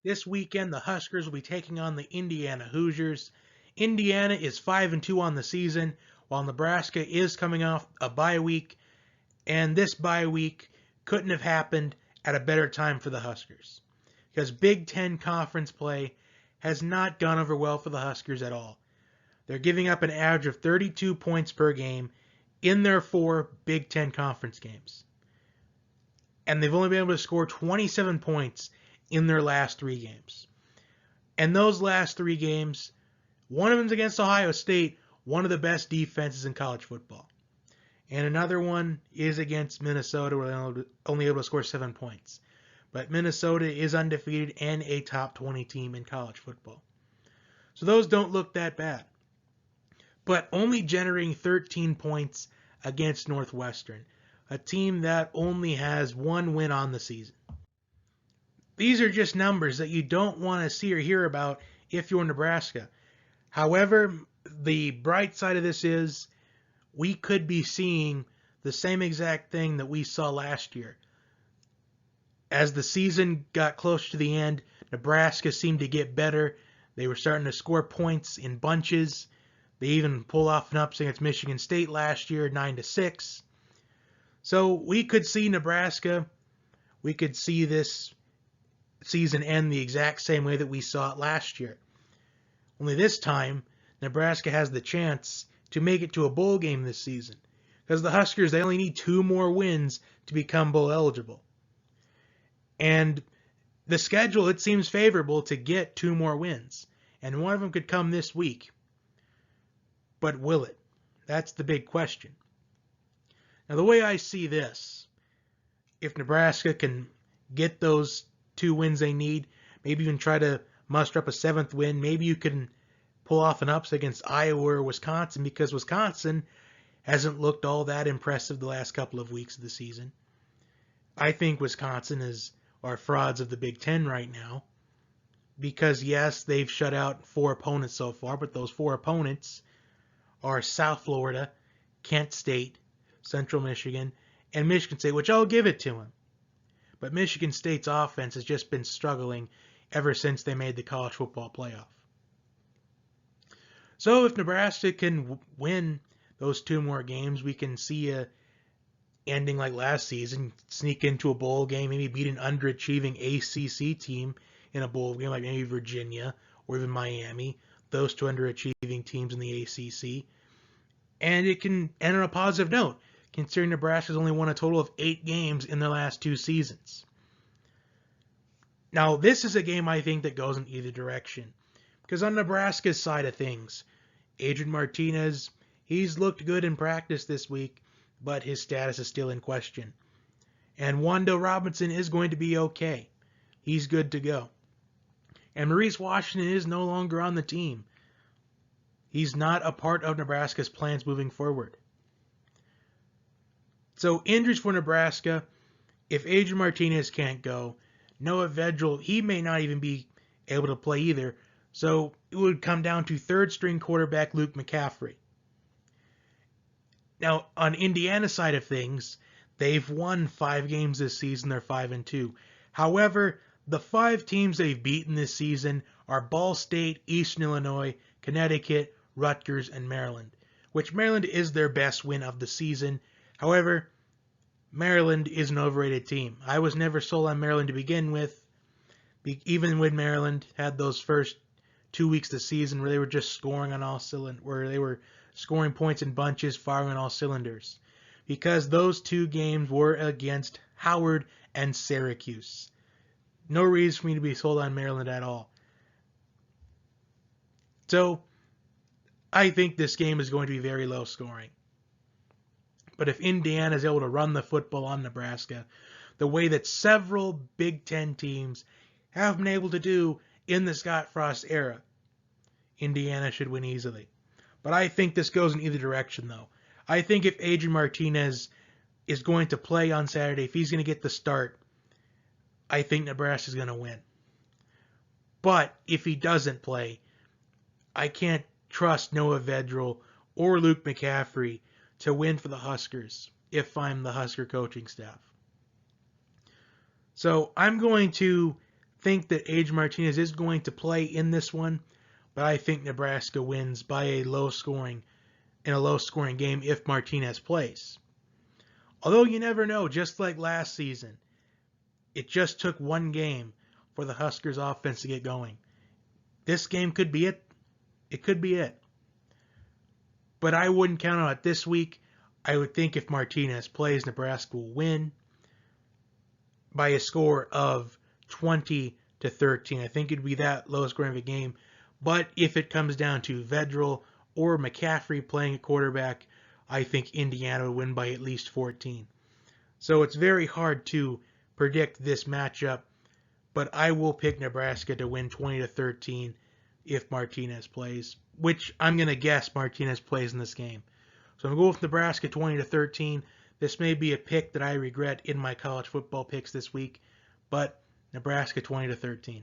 This weekend, the Huskers will be taking on the Indiana Hoosiers. Indiana is 5-2 on the season, while Nebraska is coming off a bye week, and this bye week couldn't have happened at a better time for the Huskers. Because Big Ten conference play has not gone over well for the Huskers at all. They're giving up an average of 32 points per game in their 4 Big Ten conference games. And they've only been able to score 27 points in their last 3 games. And those last 3 games, one of them's against Ohio State, one of the best defenses in college football. And another one is against Minnesota, where they're only able to score 7 points. But Minnesota is undefeated and a top 20 team in college football. So those don't look that bad. But only generating 13 points against Northwestern, a team that only has 1 win on the season. These are just numbers that you don't want to see or hear about if you're Nebraska. However, the bright side of this is we could be seeing the same exact thing that we saw last year. As the season got closer to the end, Nebraska seemed to get better. They were starting to score points in bunches. They even pulled off an upset against Michigan State last year, 9-6. So we could see Nebraska. We could see this season end the exact same way that we saw it last year. Only this time, Nebraska has the chance to make it to a bowl game this season. Because the Huskers, they only need 2 more wins to become bowl eligible. And the schedule, it seems favorable to get 2 more wins. And one of them could come this week. But will it? That's the big question. Now, the way I see this, if Nebraska can get those 2 wins they need, maybe even try to muster up a 7th win, maybe you can pull off an upset against Iowa or Wisconsin, because Wisconsin hasn't looked all that impressive the last couple of weeks of the season. I think Wisconsin are frauds of the Big Ten right now, because yes, they've shut out 4 opponents so far, but those 4 opponents are South Florida, Kent State, Central Michigan, and Michigan State, which I'll give it to them. But Michigan State's offense has just been struggling ever since they made the college football playoff. So if Nebraska can win those 2 more games, we can see a ending like last season, sneak into a bowl game, maybe beat an underachieving ACC team in a bowl game, like maybe Virginia or even Miami, those 2 underachieving teams in the ACC. And it can end on a positive note, considering Nebraska's only won a total of 8 games in their last 2 seasons. Now, this is a game I think that goes in either direction. Because on Nebraska's side of things, Adrian Martinez, he's looked good in practice this week, but his status is still in question. And Wando Robinson is going to be okay. He's good to go. And Maurice Washington is no longer on the team. He's not a part of Nebraska's plans moving forward. So injuries for Nebraska, if Adrian Martinez can't go, Noah Vedral, he may not even be able to play either. So it would come down to 3rd-string quarterback Luke McCaffrey. Now, on Indiana's side of things, they've won 5 games this season. They're 5-2. However, the 5 teams they've beaten this season are Ball State, Eastern Illinois, Connecticut, Rutgers, and Maryland, which Maryland is their best win of the season. However, Maryland is an overrated team. I was never sold on Maryland to begin with, even when Maryland had those first 2 weeks of the season where they were just scoring on all cylinders, where they were scoring points in bunches, firing on all cylinders. Because those 2 games were against Howard and Syracuse. No reason for me to be sold on Maryland at all. So, I think this game is going to be very low scoring. But if Indiana is able to run the football on Nebraska, the way that several Big Ten teams have been able to do in the Scott Frost era, Indiana should win easily. But I think this goes in either direction, though. I think if Adrian Martinez is going to play on Saturday, if he's going to get the start, I think Nebraska's going to win. But if he doesn't play, I can't trust Noah Vedral or Luke McCaffrey to win for the Huskers if I'm the Husker coaching staff. So I'm going to think that Adrian Martinez is going to play in this one, but I think Nebraska wins by a low scoring game if Martinez plays. Although you never know, just like last season, it just took one game for the Huskers offense to get going. This game could be it. It could be it. But I wouldn't count on it this week. I would think if Martinez plays, Nebraska will win by a score of 20-13. I think it'd be that low scoring of a game. But if it comes down to Vedral or McCaffrey playing at quarterback, I think Indiana will win by at least 14. So it's very hard to predict this matchup, but I will pick Nebraska to win 20-13 if Martinez plays, which I'm going to guess Martinez plays in this game. So I'm going to go with Nebraska 20-13. This may be a pick that I regret in my college football picks this week, but Nebraska 20-13.